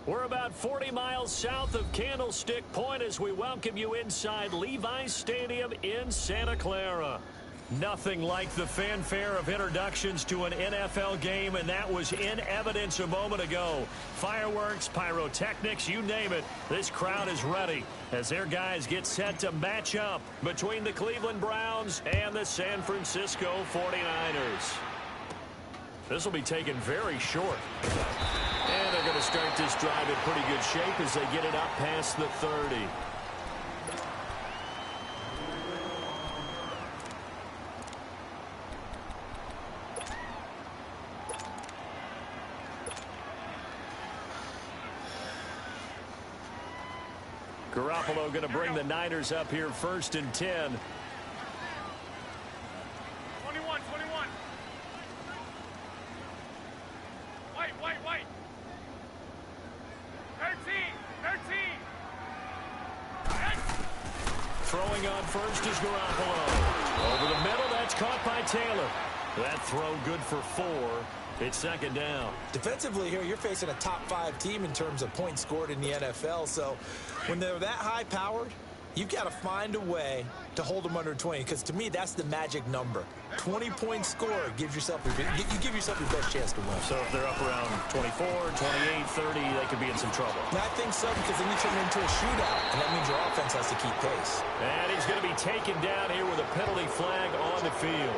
We're about 40 miles south of Candlestick Point as we welcome you inside Levi's Stadium in Santa Clara. Nothing like the fanfare of introductions to an NFL game, and that was in evidence a moment ago. Fireworks, pyrotechnics, you name it. This crowd is ready as their guys get set to match up between the Cleveland Browns and the San Francisco 49ers. This will be taken very short. And they're going to start this drive in pretty good shape as they get it up past the 30. Garoppolo going to bring the Niners up here 1st and 10. 21. Wait. 13. Throwing on first is Garoppolo. Over the middle, that's caught by Taylor. That throw good for 4. It's 2nd down. Defensively here, you're facing a top-5 team in terms of points scored in the NFL. So when they're that high-powered, you've got to find a way to hold them under 20. Because to me, that's the magic number. 20-point score gives yourself you give yourself your best chance to win. So if they're up around 24, 28, 30, they could be in some trouble. And I think so, because then you turn it into a shootout, and that means your offense has to keep pace. And he's going to be taken down here with a penalty flag on the field.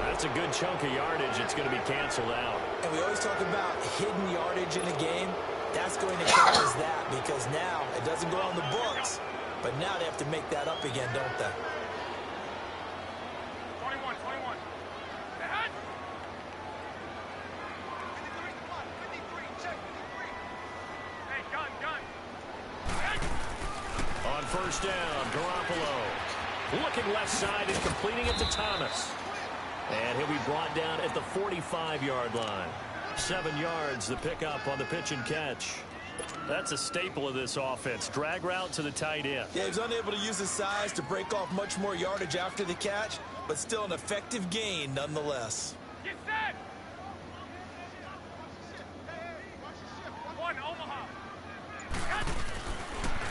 That's a good chunk of yardage. It's going to be canceled out. And we always talk about hidden yardage in a game. That's going to count as that, because now it doesn't go on the books, but now they have to make that up again, don't they? 21. Ahead. 53. Check 53. Hey, gun. Ahead. On 1st down, Garoppolo looking left side and completing it to Thomas. And he'll be brought down at the 45-yard line. 7 yards, the pickup on the pitch and catch. That's a staple of this offense. Drag route to the tight end. Yeah, he was unable to use his size to break off much more yardage after the catch, but still an effective gain nonetheless. Get set. 1, Omaha.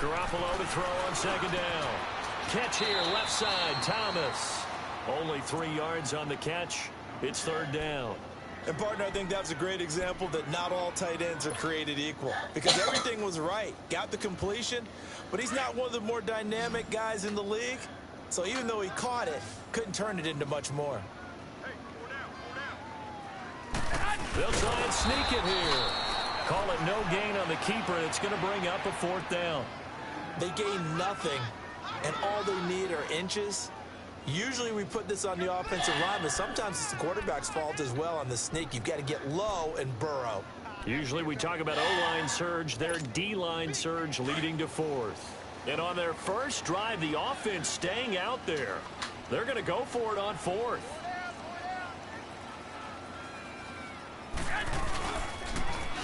Garoppolo to throw on 2nd down. Catch here, left side, Thomas. Only 3 yards on the catch. It's 3rd down. And, partner, I think that's a great example that not all tight ends are created equal, because everything was right. Got the completion, but he's not one of the more dynamic guys in the league. So even though he caught it, couldn't turn it into much more. Hey, 4 down. They'll try and sneak it here. Call it no gain on the keeper, and it's going to bring up a 4th down. They gain nothing, and all they need are inches. Usually we put this on the offensive line, but sometimes it's the quarterback's fault as well on the sneak. You've got to get low and burrow. Usually we talk about O-line surge, their D-line surge leading to 4th. And on their first drive, the offense staying out there. They're going to go for it on 4th.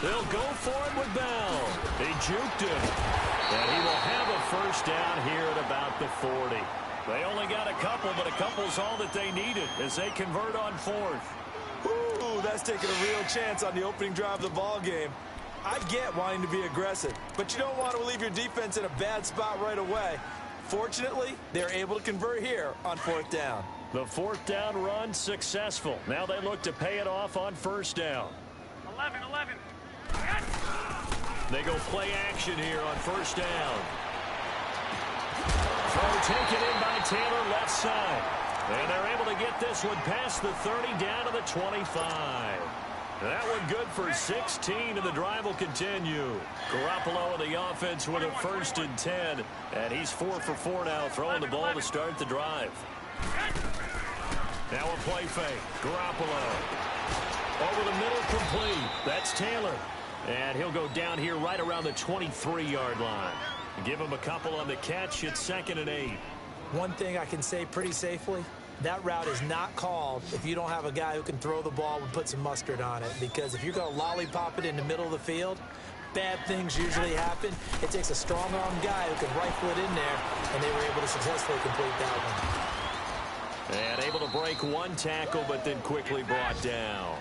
They'll go for it with Bell. They juked him. And he will have a 1st down here at about the 40. They only got a couple, but a couple's all that they needed as they convert on 4th. Ooh, that's taking a real chance on the opening drive of the ball game. I get wanting to be aggressive, but you don't want to leave your defense in a bad spot right away. Fortunately, they're able to convert here on 4th down. The 4th down run successful. Now they look to pay it off on 1st down. 11. They go play action here on 1st down. Throw taken in by Taylor left side. And they're able to get this one past the 30 down to the 25. That one good for 16, and the drive will continue. Garoppolo in the offense with a 1st and 10. And he's 4 for 4 now, throwing the ball to start the drive. Now a play fake. Garoppolo. Over the middle, complete. That's Taylor. And he'll go down here right around the 23-yard line. Give him a couple on the catch. It's 2nd and 8. One thing I can say pretty safely, that route is not called if you don't have a guy who can throw the ball and put some mustard on it. Because if you're going to lollipop it in the middle of the field, bad things usually happen. It takes a strong-arm guy who can rifle it in there, and they were able to successfully complete that one. And able to break 1 tackle, but then quickly brought down.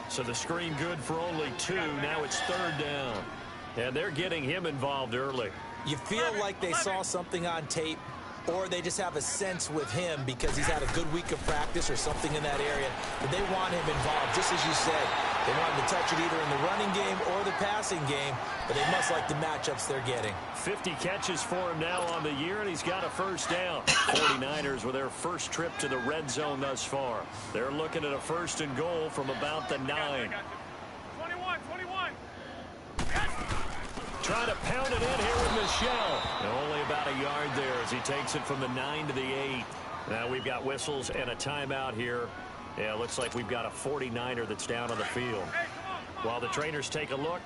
So the screen good for only 2. Now it's 3rd down. And they're getting him involved early. You feel like they saw something on tape, or they just have a sense with him because he's had a good week of practice or something in that area that they want him involved, just as you said. They want him to touch it either in the running game or the passing game, but they must like the matchups they're getting. 50 catches for him now on the year, and he's got a first down. 49ers with their first trip to the red zone thus far. They're looking at a first and goal from about the 9. 21, 21. Trying to pound it in here with Michelle. Only about a yard there as he takes it from the 9 to the 8. Now we've got whistles and a timeout here. Yeah, it looks like we've got a 49er that's down on the field. Hey, come on. While the trainers take a look,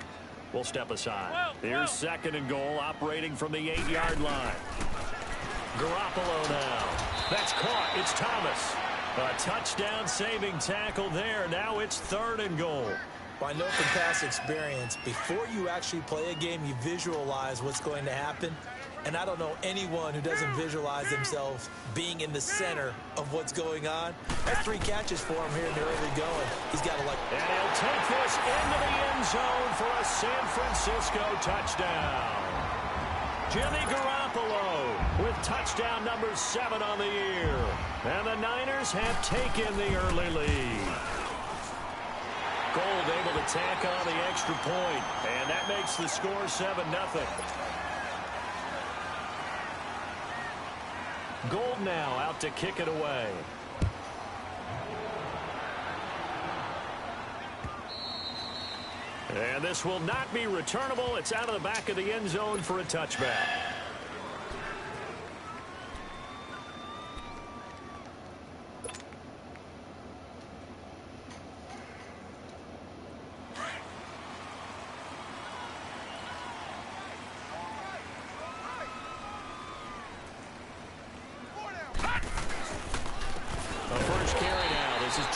we'll step aside. Here's second and goal, operating from the 8-yard line. Garoppolo now. That's caught. It's Thomas. A touchdown-saving tackle there. Now it's third and goal. Well, I know from past experience, before you actually play a game, you visualize what's going to happen. And I don't know anyone who doesn't visualize themselves being in the center of what's going on. That's 3 catches for him here in the early going. He's got to like... And he'll take this into the end zone for a San Francisco touchdown. Jimmy Garoppolo with touchdown number 7 on the year. And the Niners have taken the early lead. Gold able to tack on the extra point, and that makes the score 7-0. Gold now out to kick it away. And this will not be returnable. It's out of the back of the end zone for a touchback.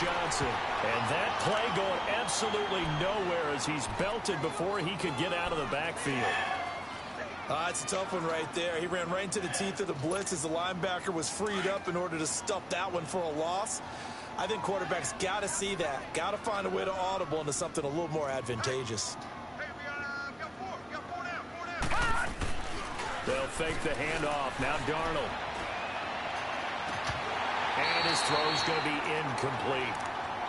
Johnson. And that play going absolutely nowhere as he's belted before he could get out of the backfield. It's a tough one right there. He ran right into the teeth of the blitz as the linebacker was freed up in order to stuff that one for a loss. I think quarterbacks got to see that. Got to find a way to audible into something a little more advantageous. Hey, we got 4 down. They'll fake the handoff. Now Darnold. And his throw's going to be incomplete.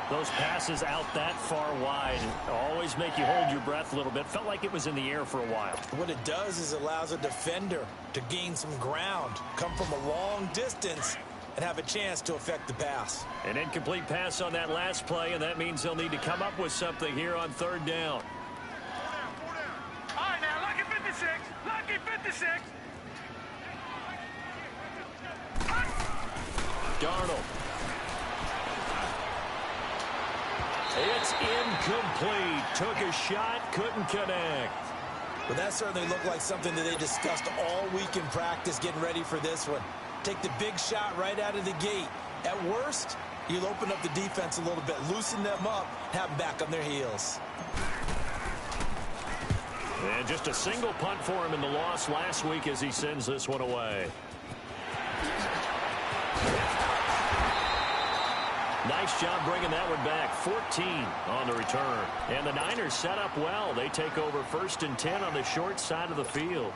Those passes out that far wide always make you hold your breath a little bit. Felt like it was in the air for a while. What it does is it allows a defender to gain some ground, come from a long distance, and have a chance to affect the pass. An incomplete pass on that last play, and that means they'll need to come up with something here on third down. 4 down. All right, now, lucky 56. Lucky 56. Darnold. It's incomplete. Took a shot, couldn't connect. Well, that certainly looked like something that they discussed all week in practice getting ready for this one. Take the big shot right out of the gate. At worst, you'll open up the defense a little bit, loosen them up, have them back on their heels. And just a single punt for him in the loss last week as he sends this one away. Nice job bringing that one back. 14 on the return. And the Niners set up well. They take over 1st and 10 on the short side of the field.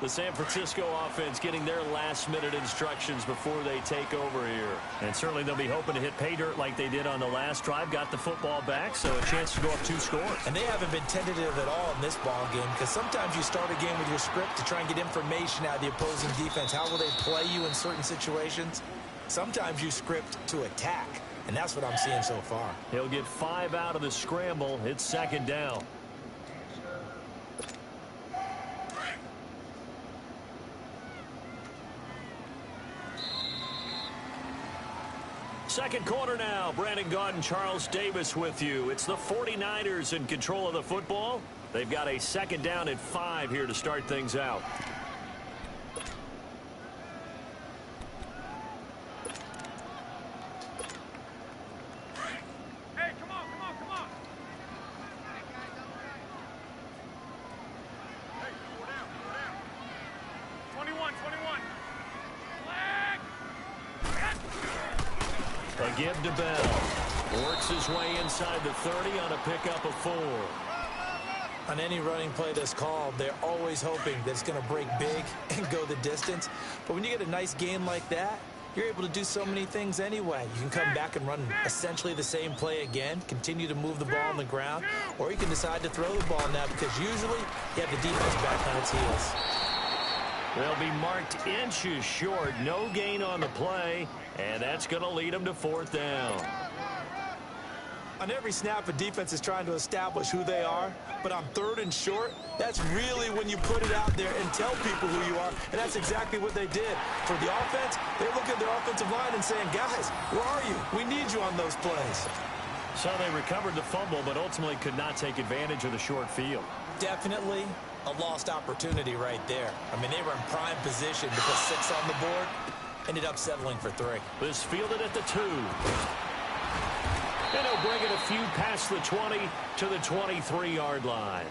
The San Francisco offense getting their last-minute instructions before they take over here. And certainly they'll be hoping to hit pay dirt like they did on the last drive. Got the football back, so a chance to go up 2 scores. And they haven't been tentative at all in this ball game because sometimes you start a game with your script to try and get information out of the opposing defense. How will they play you in certain situations? Sometimes you script to attack. And that's what I'm seeing so far. He'll get 5 out of the scramble. It's 2nd down. Second quarter now. Brandon Gaudin, Charles Davis with you. It's the 49ers in control of the football. They've got a 2nd down and 5 here to start things out. Give to Bell. Works his way inside the 30 on a pickup of 4. On any running play that's called, they're always hoping that it's going to break big and go the distance. But when you get a nice gain like that, you're able to do so many things anyway. You can come back and run essentially the same play again, continue to move the ball on the ground, or you can decide to throw the ball now because usually you have the defense back on its heels. They'll be marked inches short. No gain on the play, and that's going to lead them to 4th down. On every snap, a defense is trying to establish who they are, but on 3rd and short, that's really when you put it out there and tell people who you are, and that's exactly what they did. For the offense, they're looking at their offensive line and saying, guys, where are you? We need you on those plays. So they recovered the fumble, but ultimately could not take advantage of the short field. Definitely a lost opportunity right there. I mean, they were in prime position to put 6 on the board, ended up settling for 3. This fielded at the 2. And he'll bring it a few past the 20 to the 23-yard line.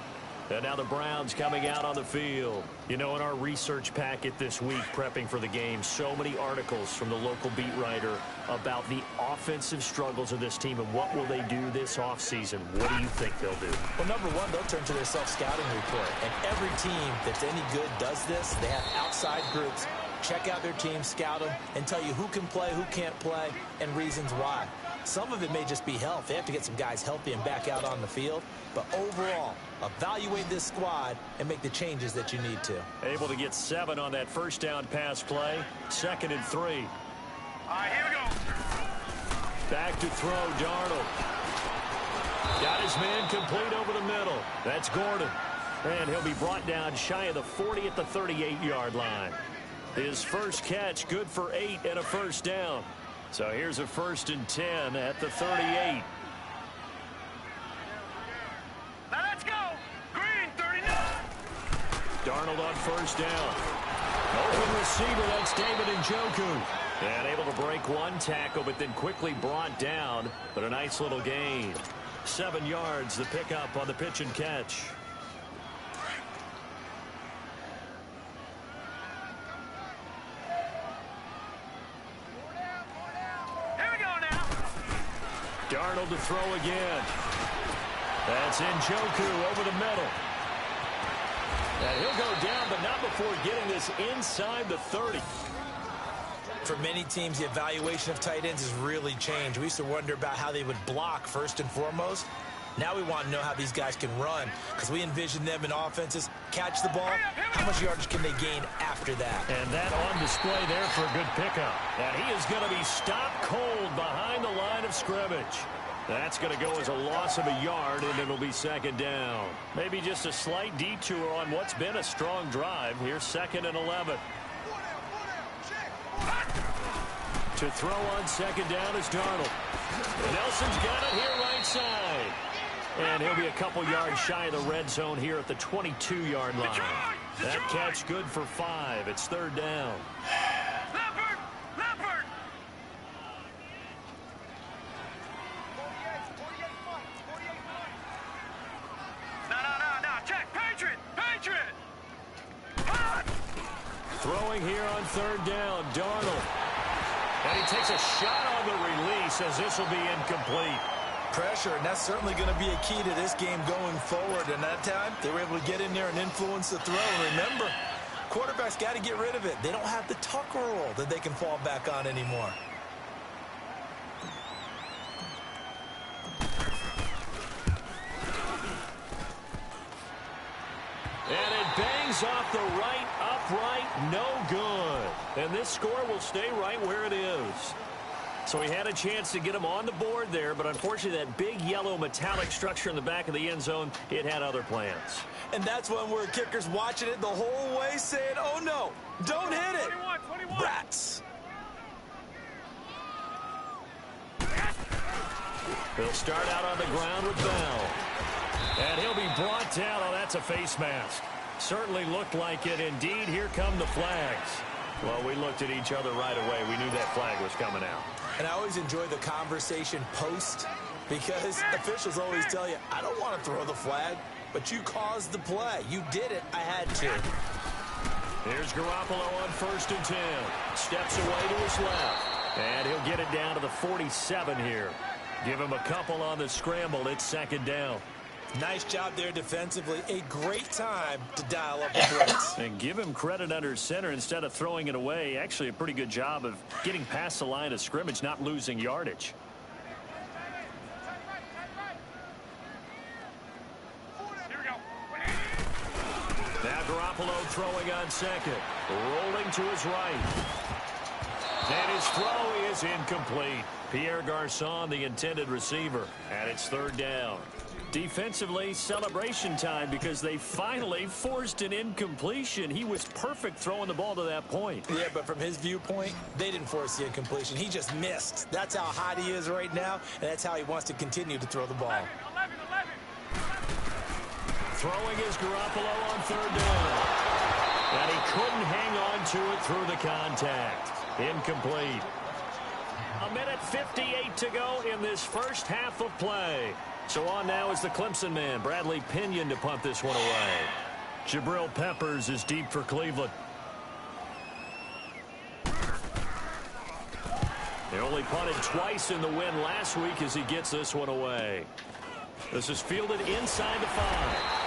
And now the Browns coming out on the field. You know, in our research packet this week, prepping for the game, so many articles from the local beat writer about the offensive struggles of this team and what will they do this offseason. What do you think they'll do? Well, number one, they'll turn to their self-scouting report. And every team that's any good does this. They have outside groups. Check out their team, scout them, and tell you who can play, who can't play, and reasons why. Some of it may just be health. They have to get some guys healthy and back out on the field. But overall, evaluate this squad and make the changes that you need to. Able to get 7 on that first down pass play. 2nd and 3. All right, here we go. Back to throw, Darnold. Got his man complete over the middle. That's Gordon. And he'll be brought down shy of the 40 at the 38-yard line. His first catch, good for 8 and a first down. So here's a 1st and 10 at the 38. Now let's go. Green, 39. Darnold on first down. Open receiver, that's David Njoku. And able to break one tackle, but then quickly brought down. But a nice little gain. 7 yards, the pickup on the pitch and catch. Darnold to throw again. That's Njoku over the middle. And he'll go down, but not before getting this inside the 30. For many teams, the evaluation of tight ends has really changed. We used to wonder about how they would block first and foremost. Now we want to know how these guys can run because we envision them in offenses, catch the ball, how much yardage can they gain after that? And that on display there for a good pickup. And he is going to be stopped cold behind the line of scrimmage. That's going to go as a loss of a yard, and it'll be 2nd down. Maybe just a slight detour on what's been a strong drive. Here's 2nd and 11. To throw on 2nd down is Darnold. Nelson's got it here right side. And he'll be a couple yards shy of the red zone here at the 22-yard line. That catch good for 5. It's 3rd down. Leopard! Leopard! No. Check. Patriot! Patriot! Throwing here on 3rd down, Darnold. And he takes a shot on the release as this will be incomplete. Pressure, and that's certainly going to be a key to this game going forward. And that time, they were able to get in there and influence the throw. And remember, quarterbacks got to get rid of it. They don't have the tuck rule that they can fall back on anymore. And it bangs off the right upright, no good. And this score will stay right where it is. So he had a chance to get him on the board there, but unfortunately that big yellow metallic structure in the back of the end zone, it had other plans. And that's when we're kickers watching it the whole way saying, oh no, don't hit it. 21. Rats. He'll start out on the ground with Bell. And he'll be brought down. Oh, that's a face mask. Certainly looked like it. Indeed, here come the flags. Well, we looked at each other right away. We knew that flag was coming out. And I always enjoy the conversation post because officials always tell you, I don't want to throw the flag, but you caused the play. You did it. I had to. Here's Garoppolo on 1st and 10. Steps away to his left. And he'll get it down to the 47 here. Give him a couple on the scramble. It's 2nd down. Nice job there defensively. A great time to dial up the blitz. And give him credit under center instead of throwing it away. Actually, a pretty good job of getting past the line of scrimmage, not losing yardage. Now Garoppolo throwing on second. Rolling to his right. And his throw is incomplete. Pierre Garçon, the intended receiver. And it's third down. Defensively, celebration time because they finally forced an incompletion. He was perfect throwing the ball to that point. Yeah, but from his viewpoint, they didn't force the incompletion. He just missed. That's how hot he is right now, and that's how he wants to continue to throw the ball. 11. Throwing is Garoppolo on third down. And he couldn't hang on to it through the contact. Incomplete. A minute 58 to go in this first half of play. So on now is the Clemson man, Bradley Pinion, to punt this one away. Jabril Peppers is deep for Cleveland. They only punted twice in the win last week as he gets this one away. This is fielded inside the 5.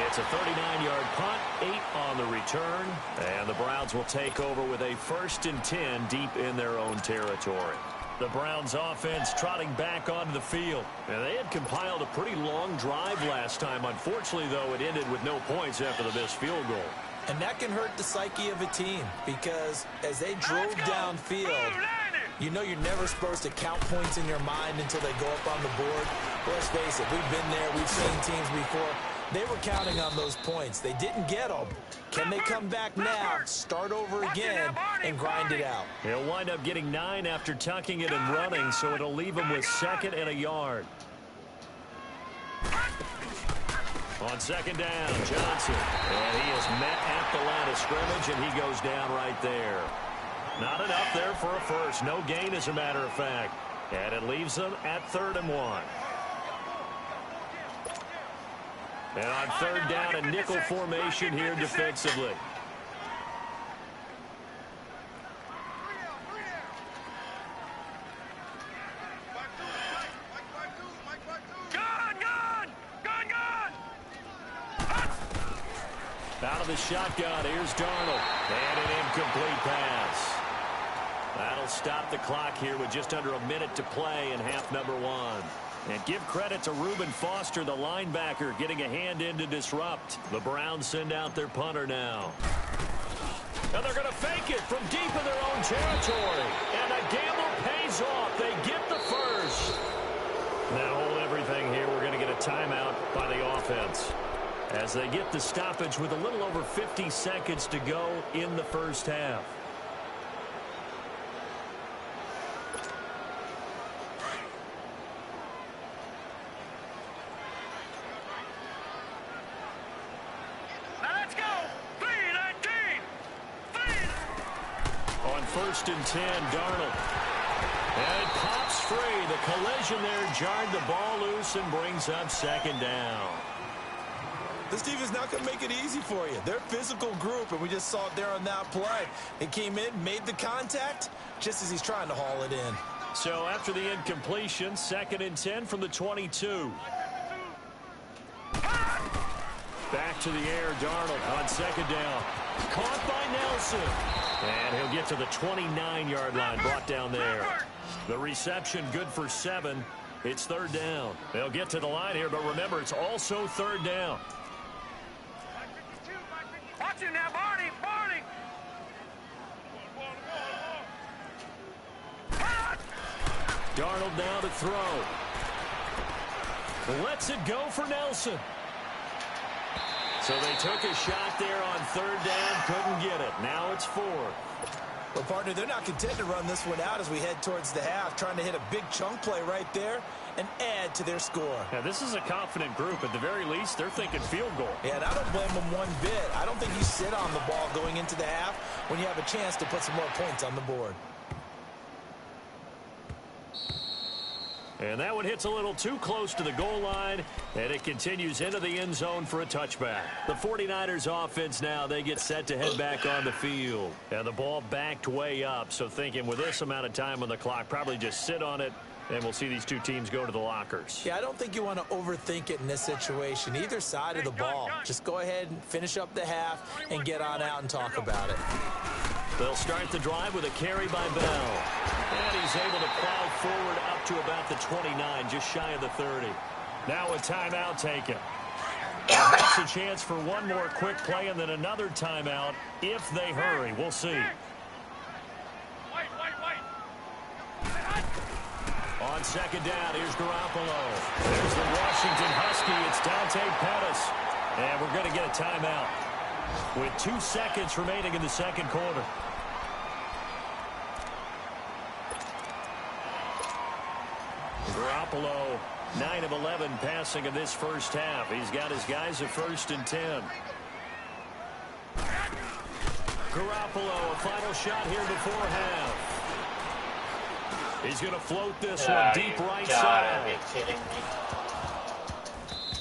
It's a 39-yard punt, 8 on the return, and the Browns will take over with a 1st and 10 deep in their own territory. The Browns offense trotting back onto the field. And they had compiled a pretty long drive last time. Unfortunately, though, it ended with no points after the missed field goal. And that can hurt the psyche of a team because as they drove downfield, you know you're never supposed to count points in your mind until they go up on the board. Let's face it, we've been there, we've seen teams before. They were counting on those points. They didn't get them. Can they come back now, start over again, and grind it out? He'll wind up getting 9 after tucking it and running, so it'll leave him with 2nd and a yard. On 2nd down, Johnson. And he is met at the line of scrimmage, and he goes down right there. Not enough there for a first. No gain, as a matter of fact. And it leaves them at 3rd and 1. And on 3rd down, a nickel formation here defensively. Out of the shotgun, here's Darnold. And an incomplete pass. That'll stop the clock here with just under a minute to play in half number 1. And give credit to Reuben Foster, the linebacker, getting a hand in to disrupt. The Browns send out their punter now. And they're going to fake it from deep in their own territory. And the gamble pays off. They get the first. Now hold everything here. We're going to get a timeout by the offense as they get the stoppage with a little over 50 seconds to go in the first half. On 1st and 10, Darnold. And it pops free. The collision there jarred the ball loose and brings up 2nd down. This team is not going to make it easy for you. They're a physical group, and we just saw it there on that play. It came in, made the contact, just as he's trying to haul it in. So after the incompletion, 2nd and 10 from the 22. Back to the air, Darnold on 2nd down. Caught by Nelson. And he'll get to the 29-yard line, brought down there. The reception good for 7. It's 3rd down. They'll get to the line here, but remember, it's also 3rd down. Watch it now, Barney. Darnold now to throw. Lets it go for Nelson. So they took a shot there on 3rd down, couldn't get it. Now it's 4. Well, partner, they're not content to run this one out as we head towards the half, trying to hit a big chunk play right there and add to their score. Now, this is a confident group. At the very least, they're thinking field goal. Yeah, and I don't blame them one bit. I don't think you sit on the ball going into the half when you have a chance to put some more points on the board. And that one hits a little too close to the goal line, and it continues into the end zone for a touchback. The 49ers offense now, they get set to head back on the field. And the ball backed way up, so thinking with this amount of time on the clock, probably just sit on it And we'll see these two teams go to the lockers. Yeah, I don't think you want to overthink it in this situation. Either side of the ball. Just go ahead and finish up the half and get on out and talk about it. They'll start the drive with a carry by Bell. And he's able to plow forward up to about the 29, just shy of the 30. Now a timeout taken. That's a chance for one more quick play and then another timeout if they hurry. We'll see. On second down, here's Garoppolo. There's the Washington Husky. It's Dante Pettis. And we're going to get a timeout with 2 seconds remaining in the second quarter. Garoppolo, 9 of 11 passing in this first half. He's got his guys at 1st and 10. Garoppolo, a final shot here before half. He's going to float this one deep right side.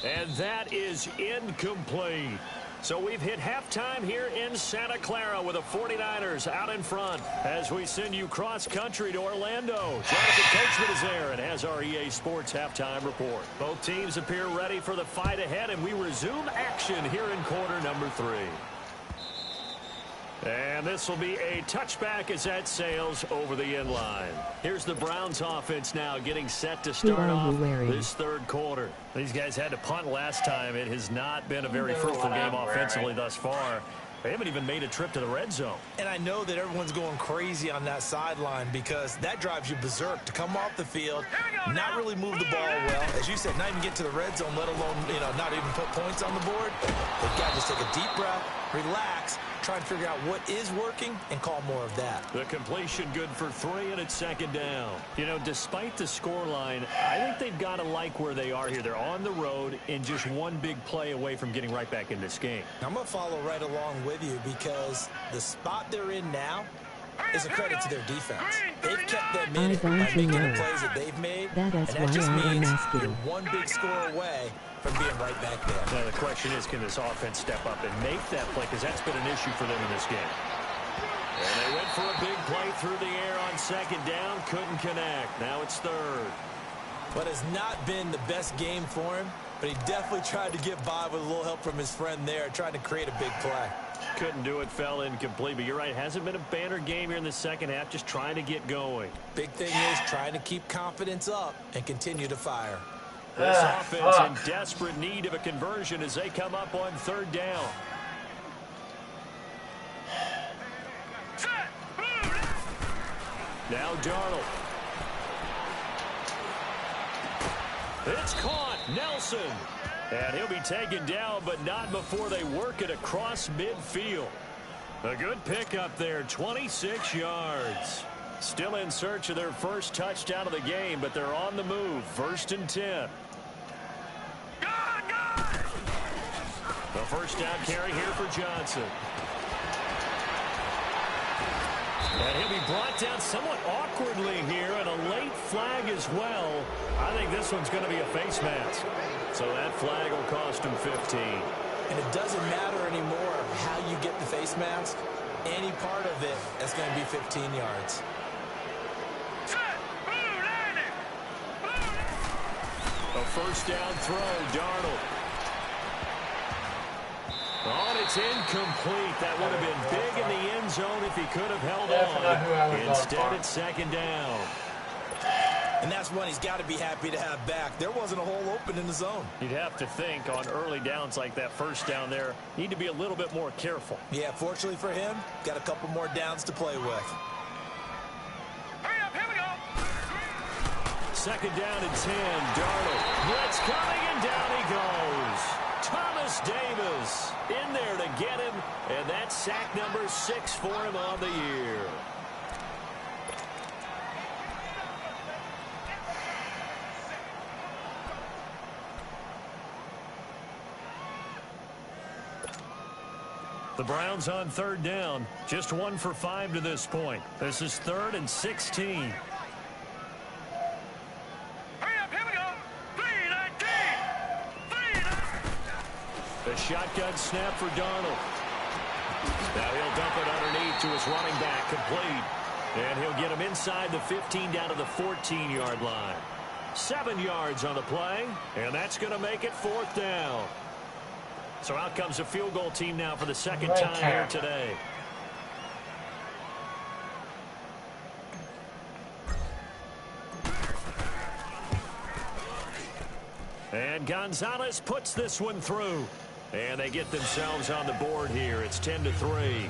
And that is incomplete. So we've hit halftime here in Santa Clara with the 49ers out in front as we send you cross-country to Orlando. Jonathan Coachman is there and has our EA Sports halftime report. Both teams appear ready for the fight ahead, and we resume action here in quarter number 3. And this will be a touchback as that sails over the end line. Here's the Browns offense now getting set to start off this third quarter. These guys had to punt last time. It has not been a very fruitful game offensively thus far. They haven't even made a trip to the red zone. And I know that everyone's going crazy on that sideline because that drives you berserk to come off the field, not really move the ball well. As you said, not even get to the red zone, let alone, not even put points on the board. They've got to just take a deep breath, relax, try and figure out what is working and call more of that. The completion good for 3, and it's second down. Despite the scoreline, I think they've got to like where they are here. They're on the road and just one big play away from getting right back in this game. I'm going to follow right along with you because the spot they're in now is a credit to their defense. They've kept them in it by making the plays that they've made, and that just means you're one big score away from being right back there. Now the question is, can this offense step up and make that play? Because that's been an issue for them in this game. And they went for a big play through the air on second down. Couldn't connect. Now it's third. What has not been the best game for him, but he definitely tried to get by with a little help from his friend there, trying to create a big play. Couldn't do it, fell incomplete. But you're right, it hasn't been a banner game here in the second half, just trying to get going. Big thing is trying to keep confidence up and continue to fire. This offense in desperate need of a conversion as they come up on third down. Now Darnold. It's caught. Nelson. And he'll be taken down, but not before they work it across midfield. A good pickup there, 26 yards. Still in search of their first touchdown of the game, but they're on the move. 1st and 10. The first down carry here for Johnson. And he'll be brought down somewhat awkwardly here, and a late flag as well. I think this one's going to be a face mask. So that flag will cost him 15. And it doesn't matter anymore how you get the face mask. Any part of it, that's going to be 15 yards. A first down throw, Darnold. Oh, and it's incomplete. That would have been big in the end zone if he could have held on. Instead, it's second down. And that's one he's got to be happy to have back. There wasn't a hole open in the zone. You'd have to think on early downs like that first down there, need to be a little bit more careful. Yeah, fortunately for him, got a couple more downs to play with. Hurry up, here we go. Second down and 10. Darnold. Blitz coming, and down he goes. Thomas Davis in there to get him, and that's sack number 6 for him on the year. The Browns on third down, just 1 for 5 to this point. This is 3rd and 16. The shotgun snap for Darnold. Now he'll dump it underneath to his running back, complete. And he'll get him inside the 15 down to the 14-yard line. 7 yards on the play, and that's going to make it 4th down. So out comes the field goal team now for the second time here today. And Gonzalez puts this one through. And they get themselves on the board here. It's 10-3.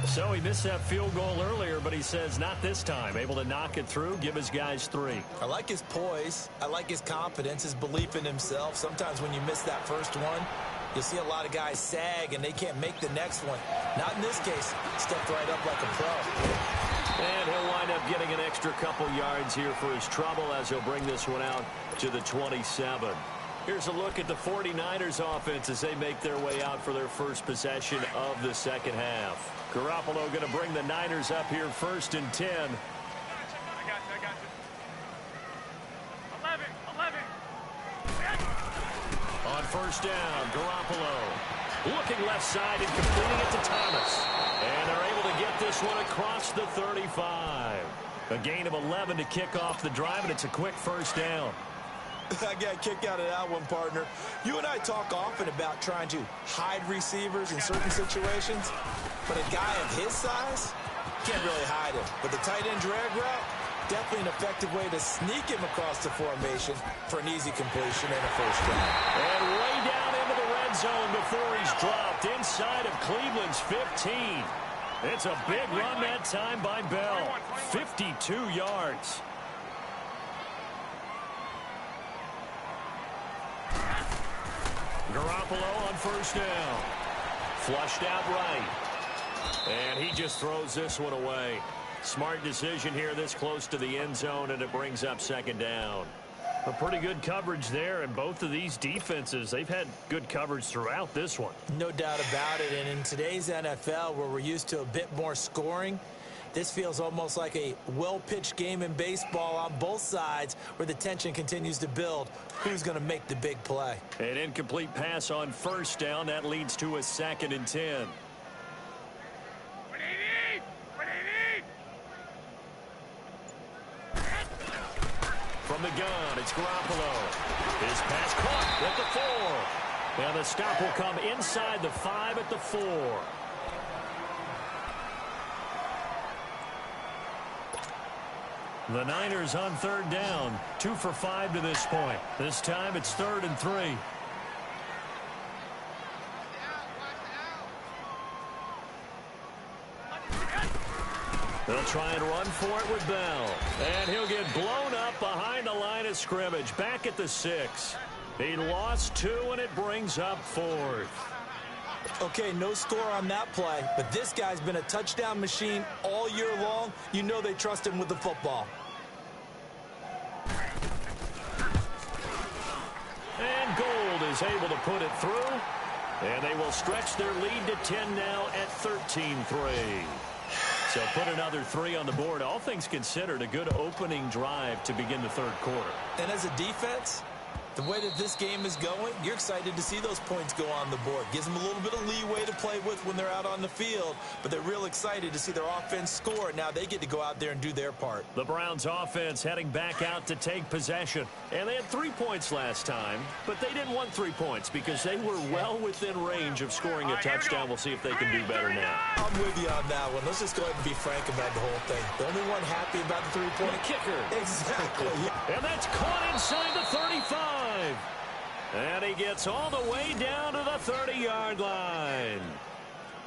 So he missed that field goal earlier, but he says not this time. Able to knock it through, give his guys 3. I like his poise. I like his confidence, his belief in himself. Sometimes when you miss that first one, you'll see a lot of guys sag and they can't make the next one. Not in this case. Stepped right up like a pro. And he'll wind up getting an extra couple yards here for his trouble as he'll bring this one out to the 27. Here's a look at the 49ers offense as they make their way out for their first possession of the second half. Garoppolo going to bring the Niners up here 1st and 10. I got you. 11. On 1st down, Garoppolo looking left side and completing it to Thomas. And they're able to get this one across the 35. A gain of 11 to kick off the drive, and it's a quick 1st down. I got a kick out of that one, partner. You and I talk often about trying to hide receivers in certain situations, but a guy of his size can't really hide him. But the tight end drag route, definitely an effective way to sneak him across the formation for an easy completion and a 1st down. And way down into the red zone before he's dropped inside of Cleveland's 15. It's a big run that time by Bell. 52 yards. Garoppolo on 1st down. Flushed out right. And he just throws this one away. Smart decision here this close to the end zone, and it brings up 2nd down. A pretty good coverage there, and both of these defenses, they've had good coverage throughout this one. No doubt about it, and in today's NFL, where we're used to a bit more scoring, this feels almost like a well-pitched game in baseball on both sides where the tension continues to build. Who's going to make the big play? An incomplete pass on 1st down. That leads to a 2nd and 10. What do you need? From the gun, it's Garoppolo. His pass caught at the 4. And the stop will come inside the 5 at the 4. The Niners on 3rd down. 2 for 5 to this point. This time it's 3rd and 3. They'll try and run for it with Bell. And he'll get blown up behind the line of scrimmage. Back at the 6. He lost 2, and it brings up 4th. Okay, no score on that play, but this guy's been a touchdown machine all year long. You know they trust him with the football. And Gold is able to put it through. And they will stretch their lead to 10 now at 13-3. So put another 3 on the board. All things considered, a good opening drive to begin the 3rd quarter. And as a defense, the way that this game is going, you're excited to see those points go on the board. Gives them a little bit of leeway to play with when they're out on the field, but they're real excited to see their offense score. Now they get to go out there and do their part. The Browns offense heading back out to take possession. And they had 3 points last time, but they didn't want 3 points because they were well within range of scoring a touchdown. We'll see if they can do better now. I'm with you on that one. Let's just go ahead and be frank about the whole thing. The only one happy about the 3-point kicker. Exactly. And that's caught inside the 35. And he gets all the way down to the 30-yard line.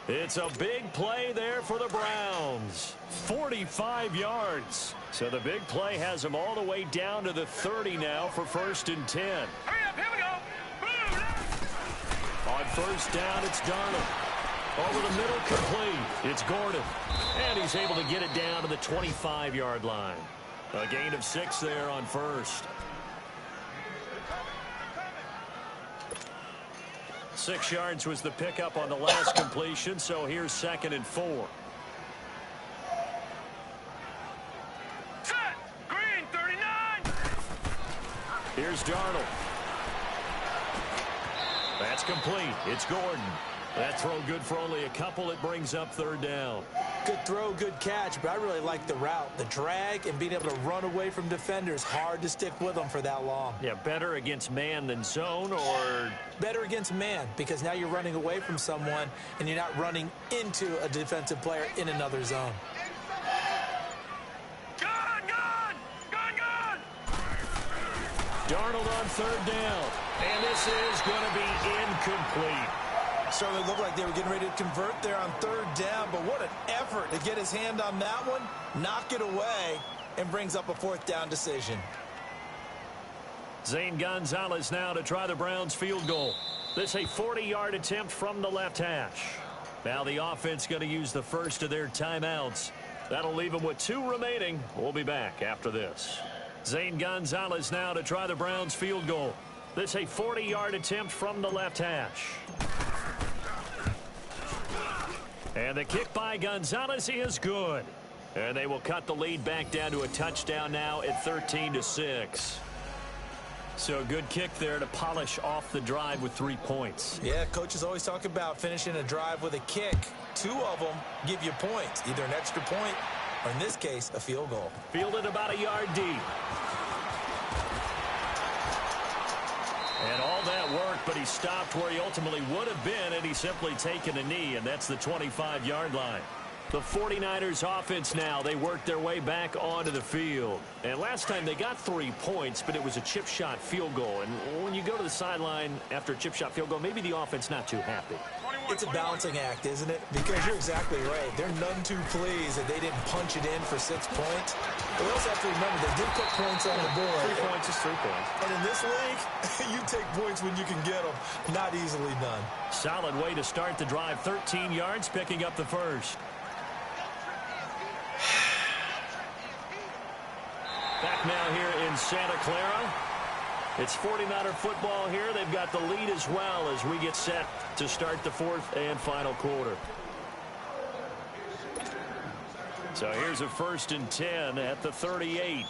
It's a big play there for the Browns. 45 yards. So the big play has him all the way down to the 30 now for 1st and 10. Hurry up, here we go. Boom. On 1st down, it's Darnold. Over the middle, complete. It's Gordon. And he's able to get it down to the 25-yard line. A gain of 6 there on 1st. 6 yards was the pickup on the last completion, so here's 2nd and 4. Set. Green, 39. Here's Darnold. That's complete. It's Gordon. That throw good for only a couple. It brings up third down. Good throw, good catch, but I really like the route. The drag and being able to run away from defenders, hard to stick with them for that long. Yeah, better against man than zone, or? Better against man, because now you're running away from someone and you're not running into a defensive player in another zone. Darnold on third down, and this is going to be incomplete. Certainly looked like they were getting ready to convert there on third down, but what an effort to get his hand on that one, knock it away, and brings up a fourth down decision. Zane Gonzalez now to try the Browns field goal. This a 40-yard attempt from the left hash. Now the offense going to use the first of their timeouts. That'll leave them with 2 remaining. We'll be back after this. Zane Gonzalez now to try the Browns field goal. This a 40-yard attempt from the left hash. And the kick by Gonzalez is good. And they will cut the lead back down to a touchdown now at 13-6. So a good kick there to polish off the drive with 3 points. Yeah, coaches always talk about finishing a drive with a kick. 2 of them give you points, either an extra point or, in this case, a field goal. Fielded about a yard deep. And all that work, but he stopped where he ultimately would have been had he simply taken a knee, and that's the 25-yard line. The 49ers offense now, they worked their way back onto the field. And last time they got 3 points, but it was a chip shot field goal. And when you go to the sideline after a chip shot field goal, maybe the offense not too happy. It's a balancing act, isn't it? Because you're exactly right. They're none too pleased that they didn't punch it in for 6 points. But we also have to remember they did put points on the board. 3 points is 3 points. And in this league, you take points when you can get them. Not easily done. Solid way to start the drive. 13 yards, picking up the first. Back now here in Santa Clara. It's 49er football here. They've got the lead as well as we get set to start the 4th and final quarter. So here's a 1st and 10 at the 38.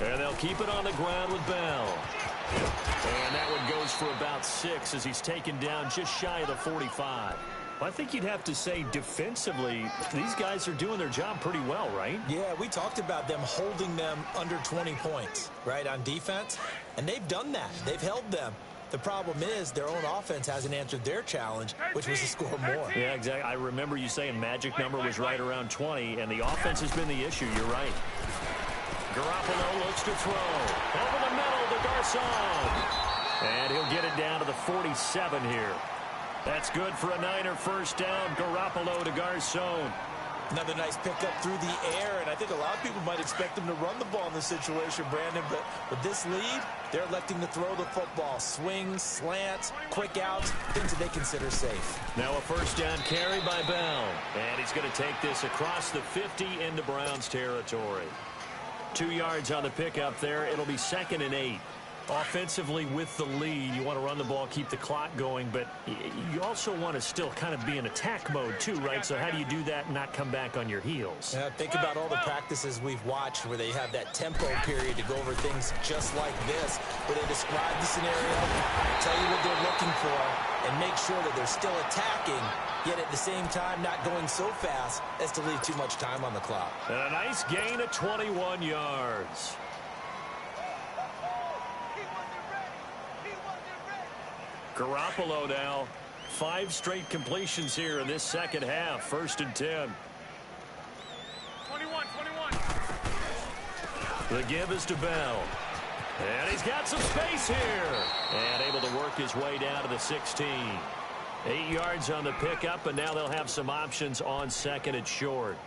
And they'll keep it on the ground with Bell. And that one goes for about 6 as he's taken down just shy of the 45. Well, I think you'd have to say defensively, these guys are doing their job pretty well, right? Yeah, we talked about them holding them under 20 points, right, on defense. And they've done that. They've held them. The problem is their own offense hasn't answered their challenge, which was to score more. Yeah, exactly. I remember you saying magic number was right around 20, and the offense has been the issue. You're right. Garoppolo looks to throw. Over the middle to Garcon. And he'll get it down to the 47 here. That's good for a Niner first down. Garoppolo to Garcon. Another nice pickup through the air, and I think a lot of people might expect him to run the ball in this situation, Brandon, but with this lead, they're electing to throw the football. Swings, slants, quick outs, things that they consider safe. Now a first down carry by Bell, and he's going to take this across the 50 into Browns territory. 2 yards on the pickup there. It'll be 2nd and 8. Offensively with the lead, you want to run the ball, keep the clock going, but you also want to still kind of be in attack mode too, right? So how do you do that and not come back on your heels? Yeah, think about all the practices we've watched where they have that tempo period to go over things just like this, where they describe the scenario, tell you what they're looking for, and make sure that they're still attacking, yet at the same time not going so fast as to leave too much time on the clock. And a nice gain of 21 yards. Garoppolo now, 5 straight completions here in this second half. 1st and 10. 21. The give is to Bell. And he's got some space here. And able to work his way down to the 16. 8 yards on the pickup, and now they'll have some options on 2nd and short.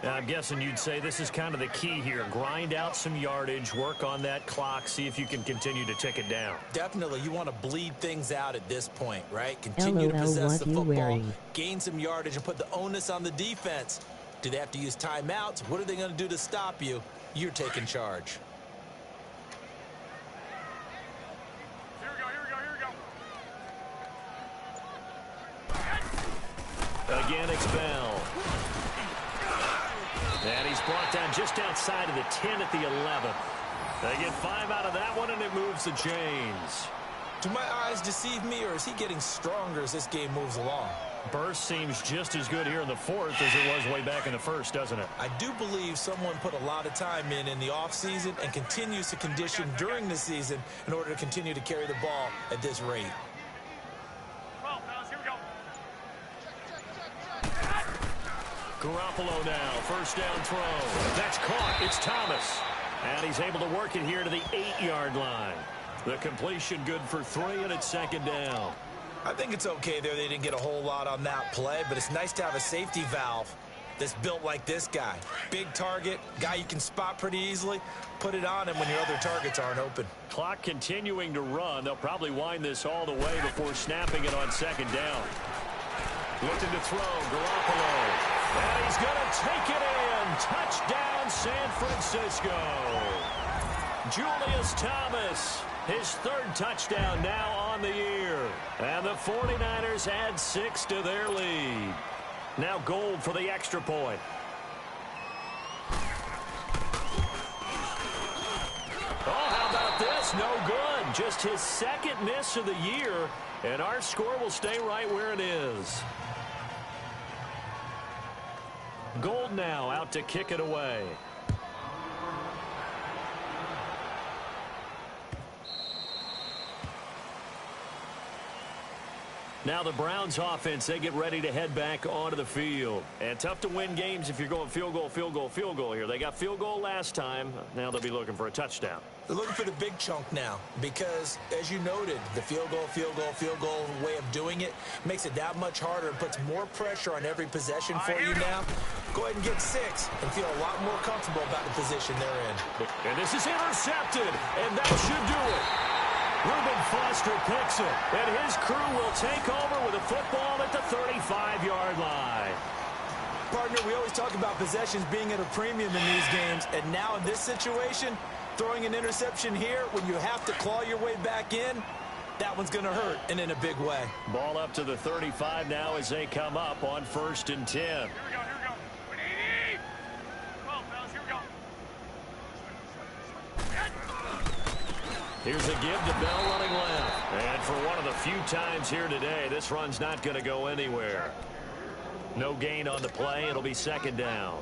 Now, I'm guessing you'd say this is kind of the key here. Grind out some yardage, work on that clock, see if you can continue to tick it down. Definitely. You want to bleed things out at this point, right? Continue to possess the football, gain some yardage, and put the onus on the defense. Do they have to use timeouts? What are they going to do to stop you? You're taking charge. Here we go. Again, it's Bell. And he's brought down just outside of the 10 at the 11. They get 5 out of that one, and it moves the chains. Do my eyes deceive me, or is he getting stronger as this game moves along? Burst seems just as good here in the fourth as it was way back in the first, doesn't it? I do believe someone put a lot of time in the offseason and continues to condition during the season in order to continue to carry the ball at this rate. 12, fellas, here we go. Garoppolo now, first down throw. That's caught. It's Thomas. And he's able to work it here to the 8-yard line. The completion good for 3, and it's second down. I think it's okay there. They didn't get a whole lot on that play, but it's nice to have a safety valve that's built like this guy. Big target, guy you can spot pretty easily. Put it on him when your other targets aren't open. Clock continuing to run. They'll probably wind this all the way before snapping it on second down. Looking to throw, Garoppolo. And he's going to take it in. Touchdown, San Francisco. Julius Thomas, his 3rd touchdown now on the year. And the 49ers add 6 to their lead. Now Gold for the extra point. Oh, how about this? No good. Just his 2nd miss of the year, and our score will stay right where it is. Gold now out to kick it away. Now the Browns offense, they get ready to head back onto the field. And tough to win games if you're going field goal, field goal, field goal here. They got field goal last time. Now they'll be looking for a touchdown. They're looking for the big chunk now because, as you noted, the field goal way of doing it makes it that much harder and puts more pressure on every possession for you now. Go ahead and get 6 and feel a lot more comfortable about the position they're in. And this is intercepted, and that should do it. Reuben Foster picks it, and his crew will take over with a football at the 35-yard line. Partner, we always talk about possessions being at a premium in these games, and now in this situation, throwing an interception here when you have to claw your way back in, that one's going to hurt, and in a big way. Ball up to the 35 now as they come up on 1st and 10. Here we go, here we go. 180. 12, fellas, here we go. Here's a give to Bell running left. And for one of the few times here today, this run's not going to go anywhere. No gain on the play. It'll be second down.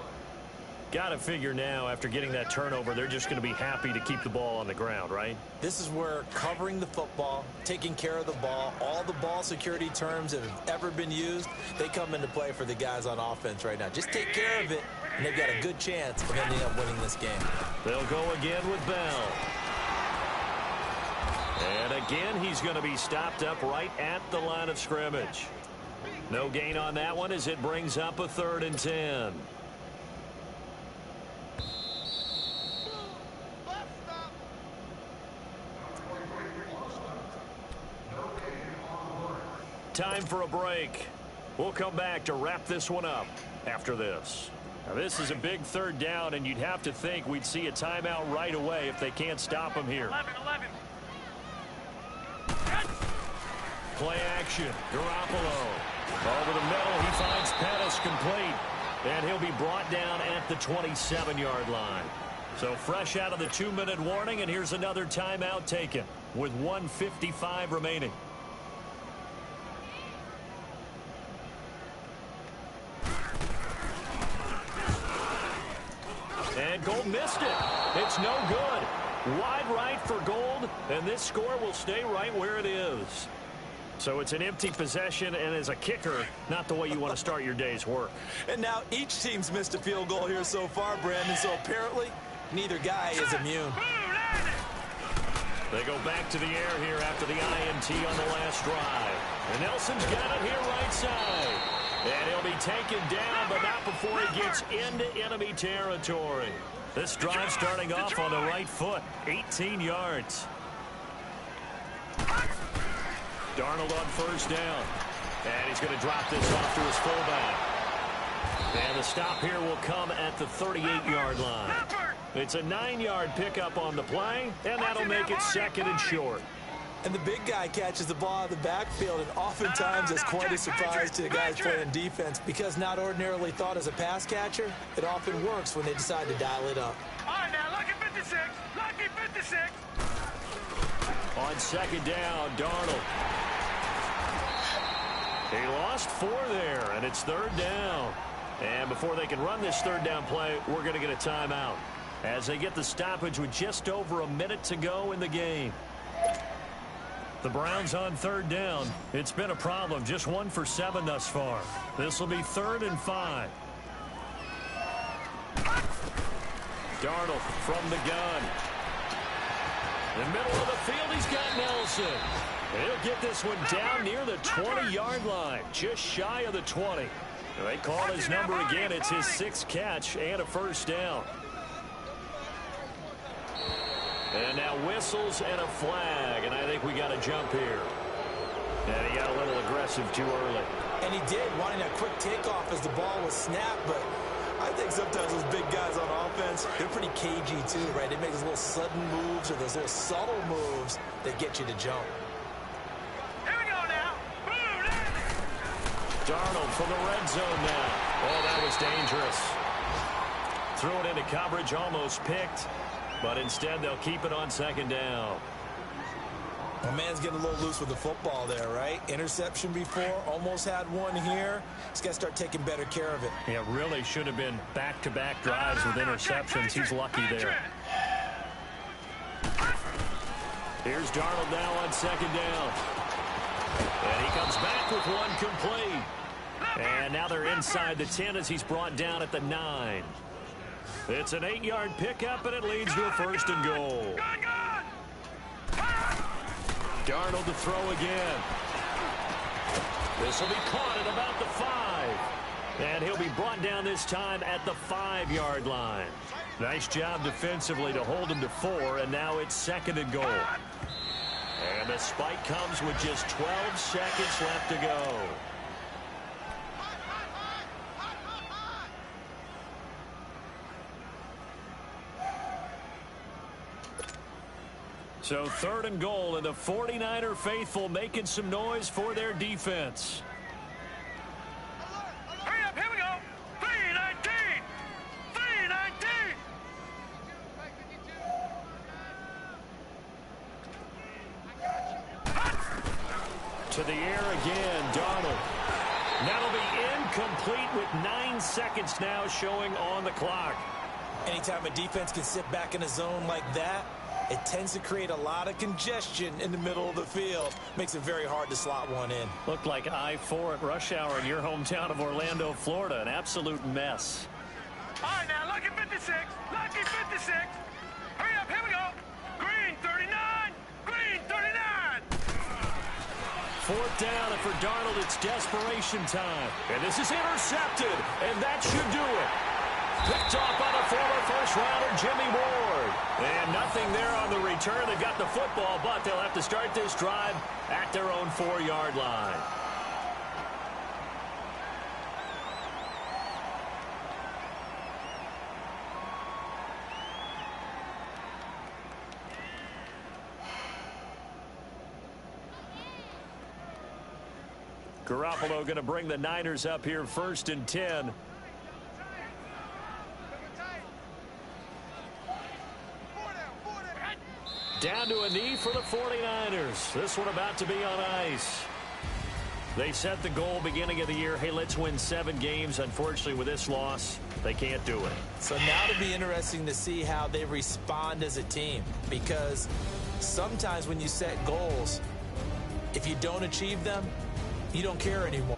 Got to figure now, after getting that turnover, they're just going to be happy to keep the ball on the ground, right? This is where covering the football, taking care of the ball, all the ball security terms that have ever been used, they come into play for the guys on offense right now. Just take care of it, and they've got a good chance of ending up winning this game. They'll go again with Bell. And again, he's going to be stopped up right at the line of scrimmage. No gain on that one as it brings up a 3rd and 10. Time for a break. We'll come back to wrap this one up after this. Now, this is a big 3rd down, and you'd have to think we'd see a timeout right away if they can't stop him here. 11. Play action. Garoppolo. Over the middle, he finds Pettis complete. And he'll be brought down at the 27-yard line. So fresh out of the 2-minute warning, and here's another timeout taken with 1:55 remaining. And Gold missed it. It's no good. Wide right for Gold, and this score will stay right where it is. So it's an empty possession, and as a kicker, not the way you want to start your day's work. And now each team's missed a field goal here so far, Brandon, so apparently neither guy is immune. They go back to the air here after the INT on the last drive. And Nelson's got it here right side. And he'll be taken down, but not before he gets into enemy territory. This drive starting off on the right foot, 18 yards. Darnold on first down. And he's going to drop this off to his fullback. And the stop here will come at the 38-yard line. It's a 9-yard pickup on the play, and that'll make it 2nd and short. And the big guy catches the ball out of the backfield, and oftentimes it's quite a surprise to the guys playing defense because not ordinarily thought as a pass catcher, it often works when they decide to dial it up. All right, now, lucky 56, lucky 56. 56. On second down, Darnold. He lost 4 there, and it's third down. And before they can run this third down play, we're going to get a timeout as they get the stoppage with just over a minute to go in the game. The Browns on third down. It's been a problem. Just 1 for 7 thus far. This will be 3rd and 5. Darnold from the gun. In the middle of the field, he's got Nelson. He'll get this one down near the 20-yard line, just shy of the 20. They call his number again. It's his 6th catch and a first down. And now whistles and a flag, and I think we got a jump here. And he got a little aggressive too early. And he did, wanting a quick takeoff as the ball was snapped, but I think sometimes those big guys on offense, they're pretty cagey too, right? They make those little sudden moves or those little subtle moves that get you to jump. Here we go now. Darnold from the red zone now. Oh, that was dangerous. Threw it into coverage, almost picked, but instead they'll keep it on second down. Well, man's getting a little loose with the football there, right? Interception before, almost had one here. He's got to start taking better care of it. Yeah, really should have been back-to-back drives with interceptions. He's lucky there. Here's Darnold now on second down. And he comes back with one complete. And now they're inside the 10 as he's brought down at the 9. It's an 8-yard pickup, and it leads to a 1st and goal. Darnold to throw again. This will be caught at about the 5. And he'll be brought down this time at the 5-yard line. Nice job defensively to hold him to 4, and now it's 2nd and goal. And the spike comes with just 12 seconds left to go. So 3rd and goal, and the 49er faithful making some noise for their defense. Hurry up, here we go. 319. 319. To the air again, Darnold. That'll be incomplete with 9 seconds now showing on the clock. Anytime a defense can sit back in a zone like that, it tends to create a lot of congestion in the middle of the field. Makes it very hard to slot one in. Looked like I-4 at rush hour in your hometown of Orlando, Florida. An absolute mess. All right, now, lucky 56. Lucky 56. Hurry up, here we go. Green 39. Green 39. 4th down, and for Darnold, it's desperation time. And this is intercepted, and that should do it. Picked off by the former first-rounder, Jimmy Ward. And nothing there on the return. They've got the football, but they'll have to start this drive at their own 4-yard line. Garoppolo going to bring the Niners up here 1st and 10. Down to a knee for the 49ers. This one about to be on ice. They set the goal beginning of the year. Hey, let's win 7 games. Unfortunately, with this loss, they can't do it. So now it'll be interesting to see how they respond as a team. Because sometimes when you set goals, if you don't achieve them, you don't care anymore.